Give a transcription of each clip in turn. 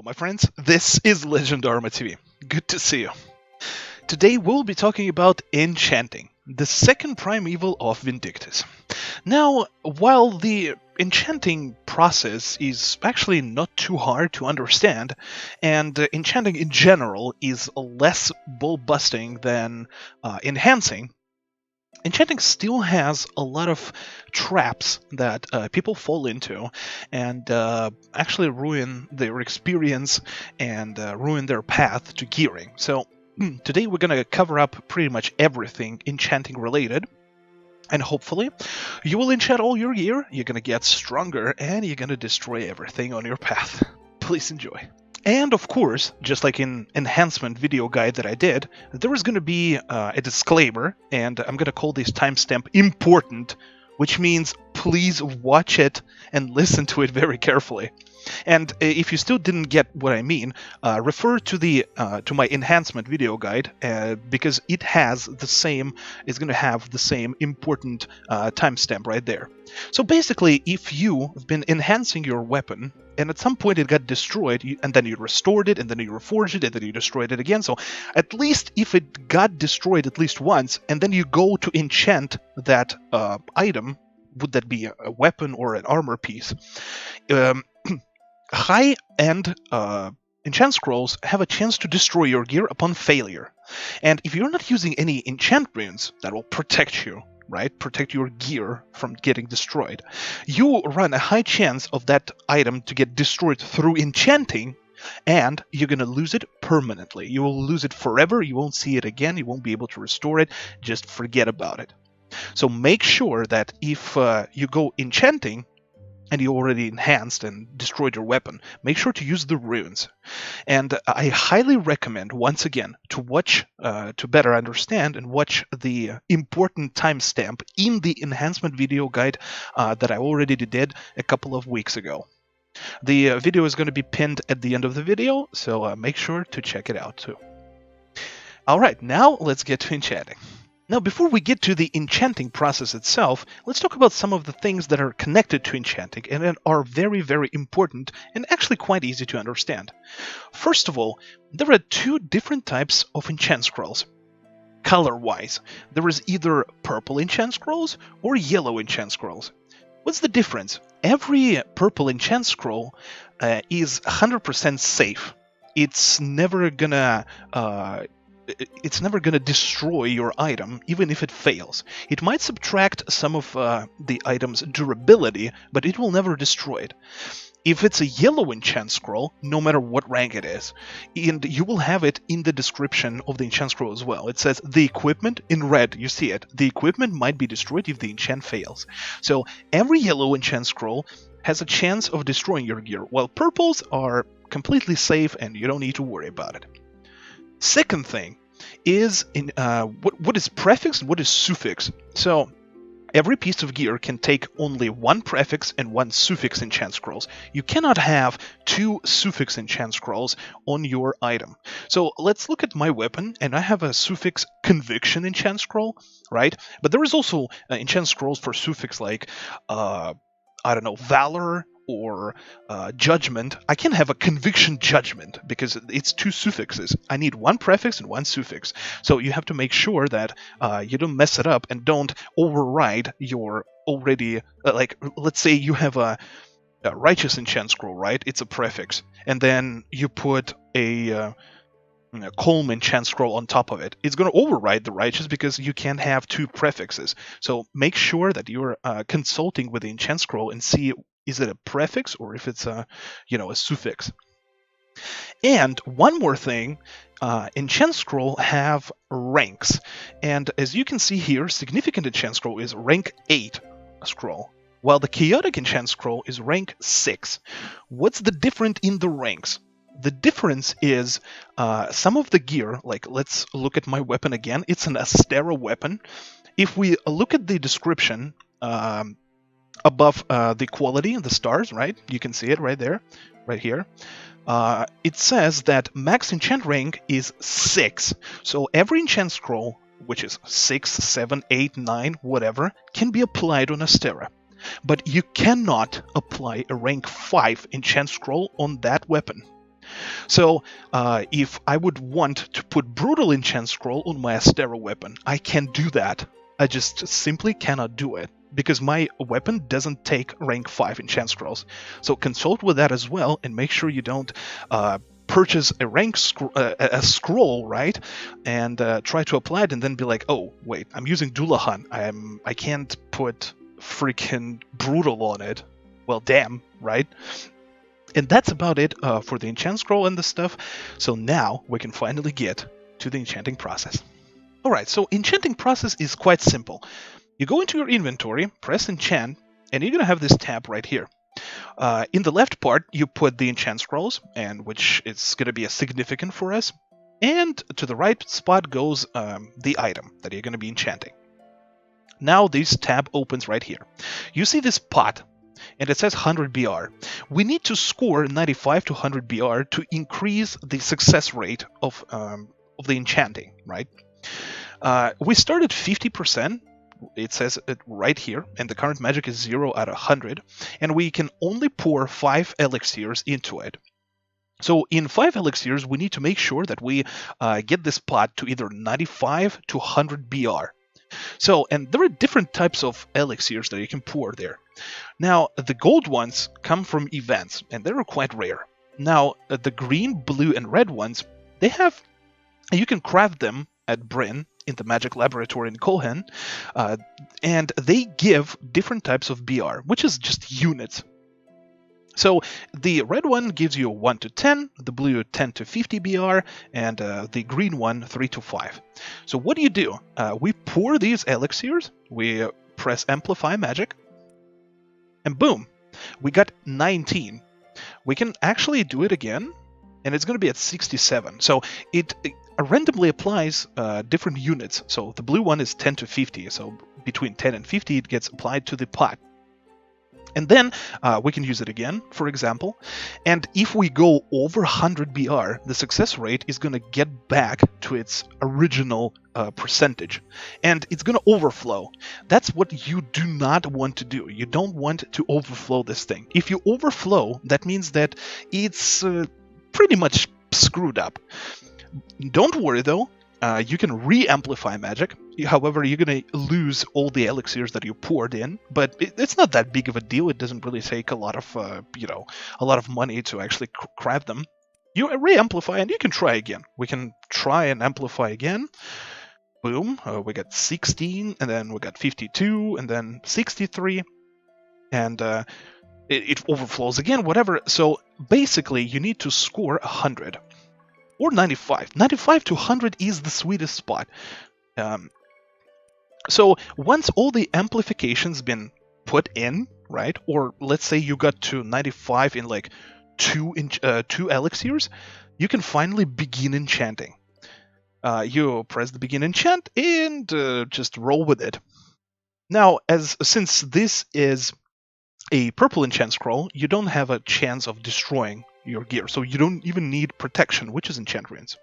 Hello, my friends. This is Legendarma TV. Good to see you. Today we'll be talking about enchanting, the second primeval of Vindictus. Now, while the enchanting process is actually not too hard to understand, and enchanting in general is less ball-busting than enhancing, enchanting still has a lot of traps that people fall into and actually ruin their experience and ruin their path to gearing. So today we're going to cover up pretty much everything enchanting related. And hopefully you will enchant all your gear, you're going to get stronger, and you're going to destroy everything on your path. Please enjoy. And of course, just like in enhancement video guide that I did, there is going to be a disclaimer, and I'm going to call this timestamp important, which means please watch it and listen to it very carefully. And if you still didn't get what I mean, refer to my enhancement video guide because it has the same. It's going to have the same important timestamp right there. So basically, if you've been enhancing your weapon and at some point it got destroyed, and then you restored it, and then you reforged it, and then you destroyed it again. So at least if it got destroyed at least once, and then you go to enchant that item, would that be a weapon or an armor piece? High-end Enchant Scrolls have a chance to destroy your gear upon failure. And if you're not using any enchant runes that will protect you, right, protect your gear from getting destroyed, you run a high chance of that item to get destroyed through enchanting, and you're going to lose it permanently. You will lose it forever, you won't see it again, you won't be able to restore it, just forget about it. So make sure that if you go enchanting, and you already enhanced and destroyed your weapon, make sure to use the runes. And I highly recommend, once again, to watch, to better understand and watch the important timestamp in the enhancement video guide that I already did a couple of weeks ago. The video is going to be pinned at the end of the video, so make sure to check it out too. Alright, now let's get to enchanting. Now, before we get to the enchanting process itself, let's talk about some of the things that are connected to enchanting and that are very, very important and actually quite easy to understand. First of all, there are two different types of enchant scrolls. Color-wise, there is either purple enchant scrolls or yellow enchant scrolls. What's the difference? Every purple enchant scroll is 100% safe. It's never gonna destroy your item, even if it fails. It might subtract some of the item's durability, but it will never destroy it. If it's a yellow enchant scroll, no matter what rank it is, and you will have it in the description of the enchant scroll as well. It says the equipment in red, you see it. The equipment might be destroyed if the enchant fails. So every yellow enchant scroll has a chance of destroying your gear, while purples are completely safe and you don't need to worry about it. Second thing is what is prefix and what is suffix. So every piece of gear can take only one prefix and one suffix enchant scrolls. You cannot have two suffix enchant scrolls on your item. So let's look at my weapon, and I have a suffix conviction enchant scroll, right? But there is also enchant scrolls for suffix like I don't know, valor or judgment. I can have a conviction judgment because it's two suffixes. I need one prefix and one suffix. So you have to make sure that you don't mess it up and don't override your already, like, let's say you have a righteous enchant scroll, right? It's a prefix. And then you put a calm enchant scroll on top of it. It's going to override the righteous because you can't have two prefixes. So make sure that you're consulting with the enchant scroll and see, is it a prefix or if it's a suffix. And one more thing, enchant scroll have ranks, and as you can see here, significant enchant scroll is rank 8 scroll, while the chaotic enchant scroll is rank 6. What's the difference in the ranks? The difference is some of the gear, like let's look at my weapon again. It's an Astera weapon. If we look at the description above the quality and the stars, right? You can see it right there, right here. It says that max enchant rank is 6. So every enchant scroll, which is 6, 7, 8, 9, whatever, can be applied on Astera. But you cannot apply a rank 5 enchant scroll on that weapon. So if I would want to put Brutal Enchant Scroll on my Astera weapon, I can do that. I just simply cannot do it because my weapon doesn't take rank 5 Enchant Scrolls. So consult with that as well and make sure you don't purchase a scroll, right, and try to apply it and then be like, oh wait, I'm using Dullahan, I can't put freaking Brutal on it. Well, damn, right? And that's about it for the enchant scroll and the stuff. So now we can finally get to the enchanting process. Alright, so enchanting process is quite simple. You go into your inventory, press enchant, and you're going to have this tab right here. In the left part, you put the enchant scrolls, and which is going to be a significant for us. And to the right spot goes the item that you're going to be enchanting. Now this tab opens right here. You see this pot, and it says 100 BR. We need to score 95 to 100 BR to increase the success rate of the enchanting, right? We start at 50%. It says it right here, and the current magic is 0 out of 100, and we can only pour 5 elixirs into it. So in 5 elixirs, we need to make sure that we get this pot to either 95 to 100 BR. So, and there are different types of elixirs that you can pour there. Now, the gold ones come from events, and they're quite rare. Now, the green, blue, and red ones, you can craft them at Bryn in the Magic Laboratory in Colhan, and they give different types of BR, which is just units. So the red one gives you 1 to 10, the blue 10 to 50 BR, and the green one 3 to 5. So what do? We pour these elixirs, we press Amplify Magic, and boom, we got 19. We can actually do it again, and it's going to be at 67. So it randomly applies different units. So the blue one is 10 to 50, so between 10 and 50 it gets applied to the pot. And then we can use it again, for example. And if we go over 100 BR, the success rate is going to get back to its original percentage. And it's going to overflow. That's what you do not want to do. You don't want to overflow this thing. If you overflow, that means that it's pretty much screwed up. Don't worry, though. You can re-amplify magic. However, you're going to lose all the elixirs that you poured in, but it's not that big of a deal. It doesn't really take a lot of, a lot of money to actually craft them. You re-amplify and you can try again. We can try and amplify again. Boom, we got 16, and then we got 52, and then 63, and it overflows again, whatever. So basically, you need to score 100. Or 95. 95 to 100 is the sweetest spot. So once all the amplification's been put in, right? Or let's say you got to 95 in like 2 elixirs, you can finally begin enchanting. You press the begin enchant and just roll with it. Now, since this is a purple enchant scroll, you don't have a chance of destroying your gear, so you don't even need protection, which is enchant runes.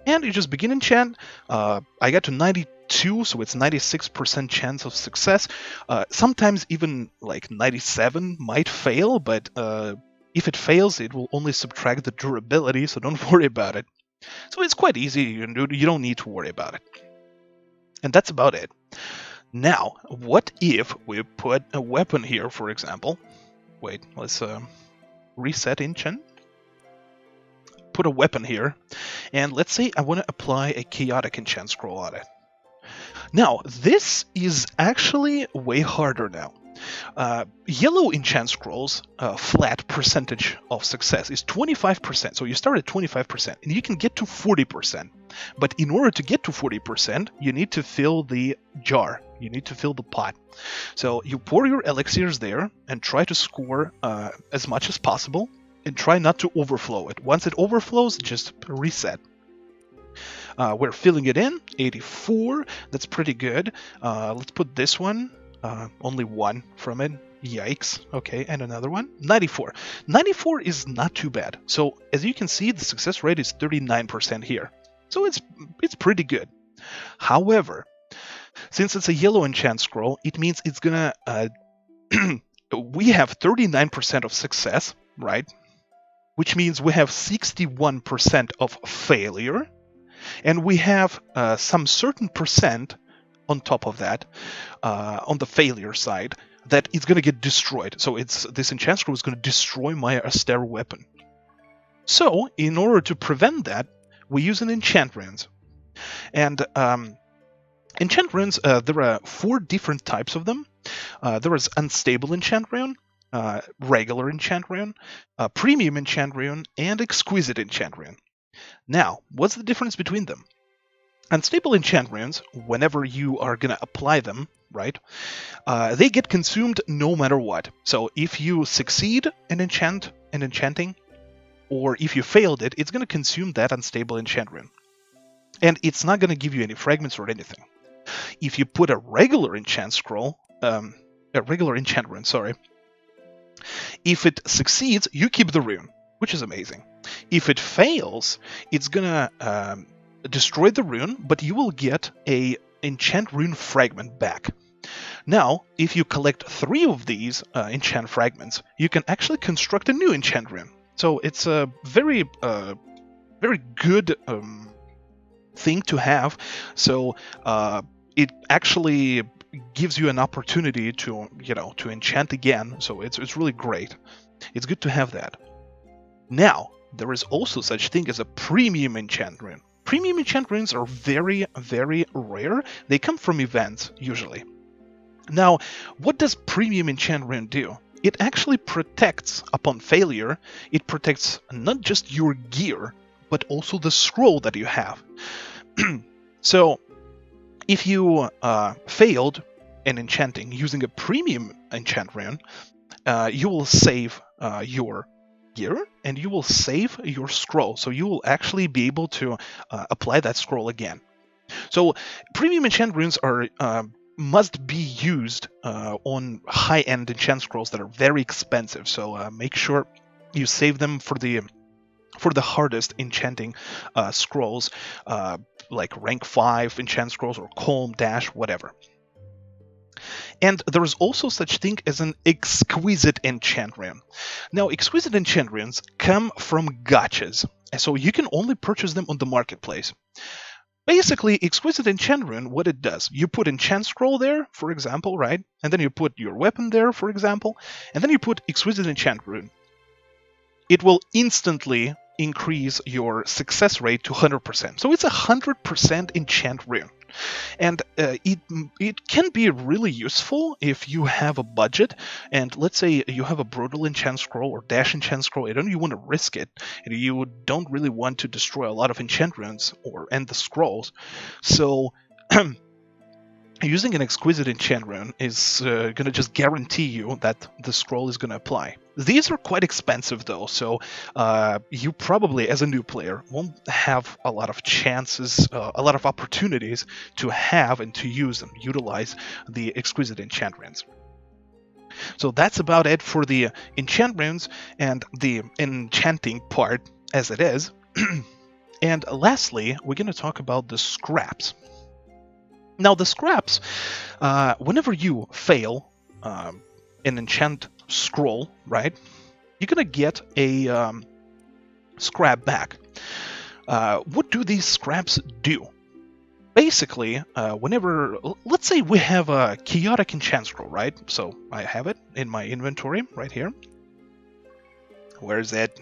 And you just begin enchant. I got to 92, so it's 96% chance of success. Sometimes even like 97 might fail, but if it fails, it will only subtract the durability, so don't worry about it. So it's quite easy. You don't need to worry about it. And that's about it. Now, what if we put a weapon here, for example? Wait, let's reset enchant. Put a weapon here, and let's say I want to apply a chaotic enchant scroll on it. Now, this is actually way harder now. Yellow enchant scrolls flat percentage of success is 25%, so you start at 25%, and you can get to 40%. But in order to get to 40%, you need to fill the jar. You need to fill the pot. So you pour your elixirs there and try to score as much as possible, and try not to overflow it. Once it overflows, just reset. We're filling it in, 84, that's pretty good. Let's put this one, only 1 from it, yikes. Okay, and another one, 94. 94 is not too bad. So as you can see, the success rate is 39% here. So it's pretty good. However, since it's a yellow enchant scroll, it means it's gonna, we have 39% of success, right? which means we have 61% of failure, and we have some certain percent on top of that, on the failure side, that it's going to get destroyed. So this enchant scroll is going to destroy my austere weapon. So in order to prevent that, we use an enchant runes. And enchant runes, there are 4 different types of them. There is unstable enchant rune, regular enchant rune, premium enchant rune, and exquisite enchant rune. Now, what's the difference between them? Unstable enchant runes, whenever you are going to apply them, right, they get consumed no matter what. So if you succeed in enchanting, or if you failed it, it's going to consume that unstable enchant rune. And it's not going to give you any fragments or anything. If you put a regular enchant scroll, a regular enchant rune, sorry, if it succeeds, you keep the rune, which is amazing. If it fails, it's going to destroy the rune, but you will get a enchant rune fragment back. Now, if you collect 3 of these enchant fragments, you can actually construct a new enchant rune. So it's a very good thing to have. So it actually gives you an opportunity to enchant again. So it's really great. It's good to have that. Now, there is also such thing as a premium enchant rune. Premium enchant runes are very, very rare. They come from events, usually. Now, what does premium enchant rune do? It actually protects, upon failure, it protects not just your gear, but also the scroll that you have. So, if you failed in enchanting using a premium enchant rune, you will save your gear and you will save your scroll. So you will actually be able to apply that scroll again. So premium enchant runes are must be used on high-end enchant scrolls that are very expensive. So make sure you save them for the hardest enchanting scrolls, like rank 5 enchant scrolls or calm, dash, whatever. And there is also such thing as an exquisite enchant rune. Now, exquisite enchant runes come from gachas, so you can only purchase them on the marketplace. Basically, exquisite enchant rune, what it does, you put enchant scroll there, for example, right? And then you put your weapon there, for example, and then you put exquisite enchant rune. It will instantly increase your success rate to 100%. So it's a 100% enchant rune. And it can be really useful if you have a budget, and let's say you have a brutal enchant scroll or dash enchant scroll, and you want to risk it, and you don't really want to destroy a lot of enchant runes or end the scrolls. So using an exquisite enchant rune is going to just guarantee you that the scroll is going to apply. These are quite expensive though, so you probably, as a new player, won't have a lot of chances, a lot of opportunities to have and to use and utilize the exquisite enchant runes. So that's about it for the enchant runes and the enchanting part as it is. And lastly, we're going to talk about the scraps. Now the scraps, whenever you fail an enchant scroll, right, you're gonna get a scrap back. What do these scraps do? Basically, whenever, let's say we have a chaotic enchant scroll, right? So I have it in my inventory right here. Where is it?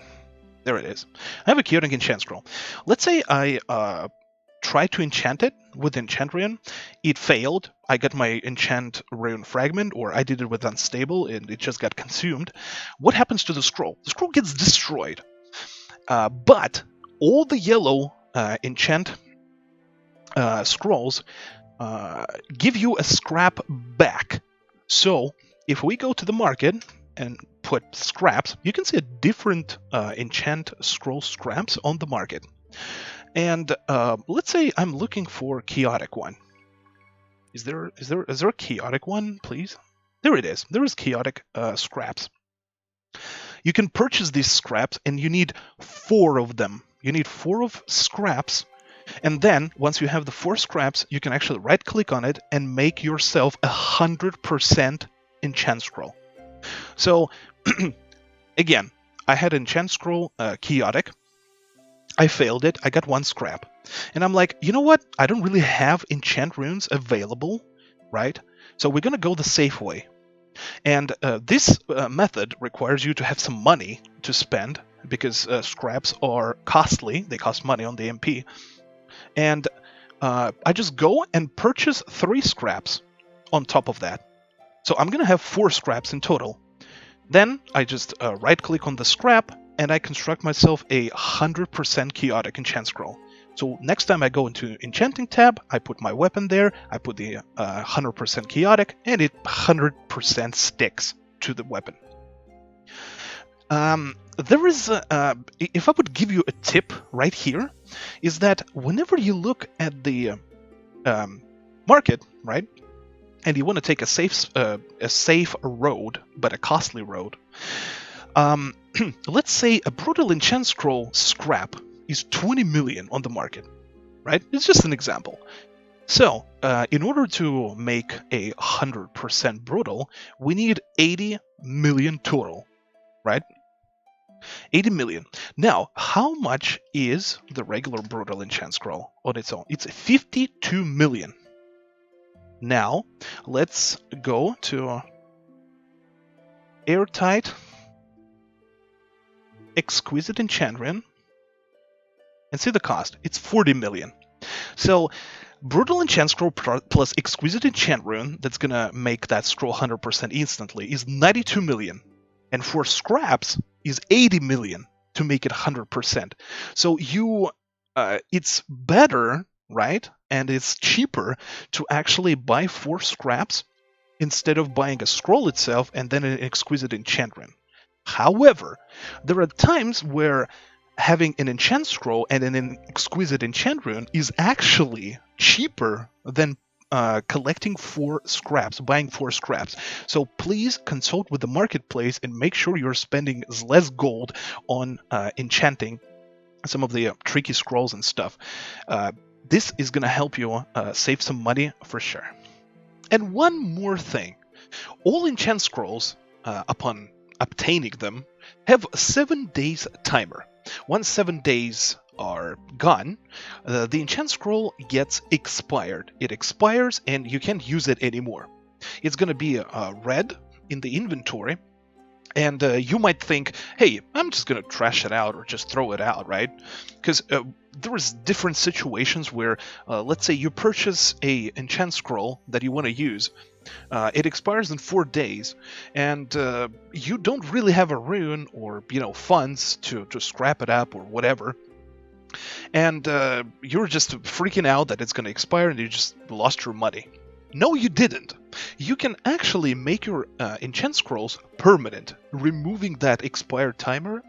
There it is. I have a chaotic enchant scroll. Let's say I try to enchant it with enchant rune. It failed. I got my enchant rune fragment, or I did it with unstable and it just got consumed. What happens to the scroll? The scroll gets destroyed. But all the yellow enchant scrolls give you a scrap back. So if we go to the market and put scraps, you can see a different enchant scroll scraps on the market. And let's say I'm looking for a chaotic one. Is there a chaotic one, please? There it is. There is chaotic scraps. You can purchase these scraps, and you need 4 of them. You need 4 of scraps, and then once you have the 4 scraps, you can actually right-click on it and make yourself 100% enchant scroll. So again, I had Enchant Scroll Chaotic. I failed it. I got 1 scrap. And I'm like, you know what? I don't really have enchant runes available, right? So we're going to go the safe way. And this method requires you to have some money to spend because scraps are costly. They cost money on the MP. And I just go and purchase 3 scraps on top of that. So I'm going to have 4 scraps in total. Then I just right-click on the scrap, and I construct myself a 100% chaotic enchant scroll. So next time I go into enchanting tab, I put my weapon there, I put the 100% chaotic, and it 100% sticks to the weapon. There is, if I would give you a tip right here, is that whenever you look at the market, right, and you want to take a safe road, but a costly road, let's say a brutal enchant scroll scrap is 20 million on the market, right? It's just an example. So, in order to make a 100% brutal, we need 80 million total, right? 80 million. Now, how much is the regular brutal enchant scroll on its own? It's 52 million. Now, let's go to Airtight Exquisite Enchant Rune and see the cost. It's 40 million. So, Brutal Enchant Scroll plus Exquisite Enchant Rune, that's gonna make that scroll 100% instantly, is 92 million. And for scraps, is 80 million to make it 100%. So it's better, right? And it's cheaper to actually buy 4 scraps instead of buying a scroll itself and then an Exquisite Enchant Rune. However, there are times where having an enchant scroll and an exquisite enchant rune is actually cheaper than collecting 4 scraps, buying 4 scraps. So please consult with the marketplace and make sure you're spending less gold on enchanting some of the tricky scrolls and stuff. This is going to help you save some money for sure. And one more thing. All enchant scrolls, upon obtaining them, have a 7 days timer. Once 7 days are gone, the enchant scroll gets expired. It expires and you can't use it anymore. It's going to be red in the inventory, and you might think, hey, I'm just going to trash it out or just throw it out, right? Because there is different situations where, let's say you purchase a enchant scroll that you want to use. It expires in 4 days, and you don't really have a rune or funds to scrap it up or whatever. And you're just freaking out that it's going to expire and you just lost your money. No, you didn't. You can actually make your enchant scrolls permanent, removing that expired timer,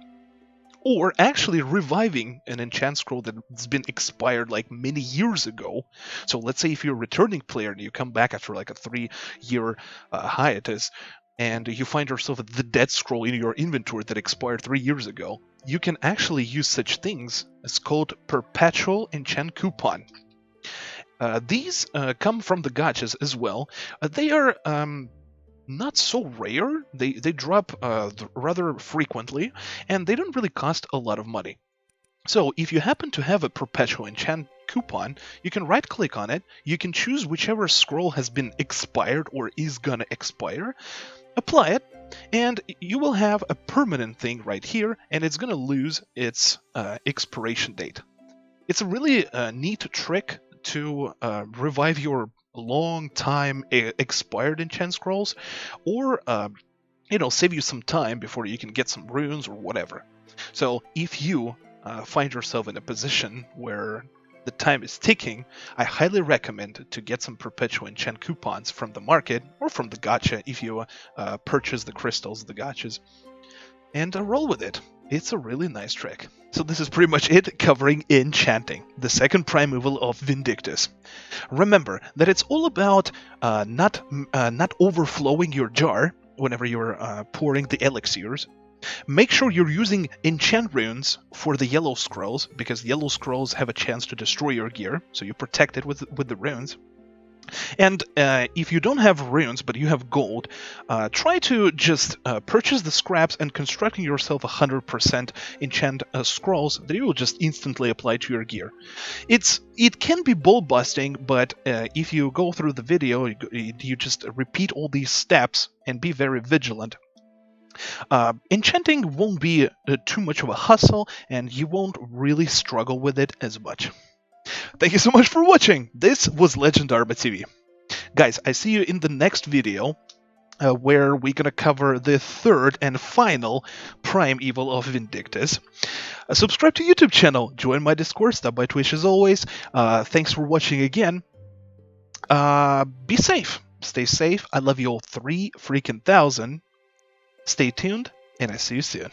or actually reviving an enchant scroll that's been expired like many years ago. So let's say if you're a returning player and you come back after like a 3-year hiatus, and you find yourself the dead scroll in your inventory that expired 3 years ago, you can actually use such things as called Perpetual Enchant Coupon. These come from the gachas as well. They are not so rare. They drop rather frequently, and they don't really cost a lot of money. So if you happen to have a Perpetual Enchant Coupon, you can right-click on it, you can choose whichever scroll has been expired or is gonna expire, apply it, and you will have a permanent thing right here, and it's gonna lose its expiration date. It's a really neat trick to revive your long time expired enchant scrolls, or save you some time before you can get some runes or whatever. So if you find yourself in a position where the time is ticking, I highly recommend to get some Perpetual Enchant coupons from the market or from the gacha if you purchase the crystals, the gachas, and roll with it. It's a really nice trick. So this is pretty much it covering enchanting, the second primeval of Vindictus. Remember that it's all about not overflowing your jar whenever you're pouring the elixirs. Make sure you're using enchant runes for the yellow scrolls, because yellow scrolls have a chance to destroy your gear, so you protect it with the runes. And if you don't have runes but you have gold, try to just purchase the scraps and constructing yourself 100% enchant scrolls that you will just instantly apply to your gear. It can be ball busting, but if you go through the video, you just repeat all these steps and be very vigilant. Enchanting won't be too much of a hustle, and you won't really struggle with it as much. Thank you so much for watching. This was Legendarma TV. Guys, I see you in the next video, where we're gonna cover the third and final prime evil of Vindictus. Subscribe to YouTube channel, join my Discord, stop by Twitch as always. Thanks for watching again. Be safe, stay safe. I love you all 3,000. Stay tuned, and I see you soon.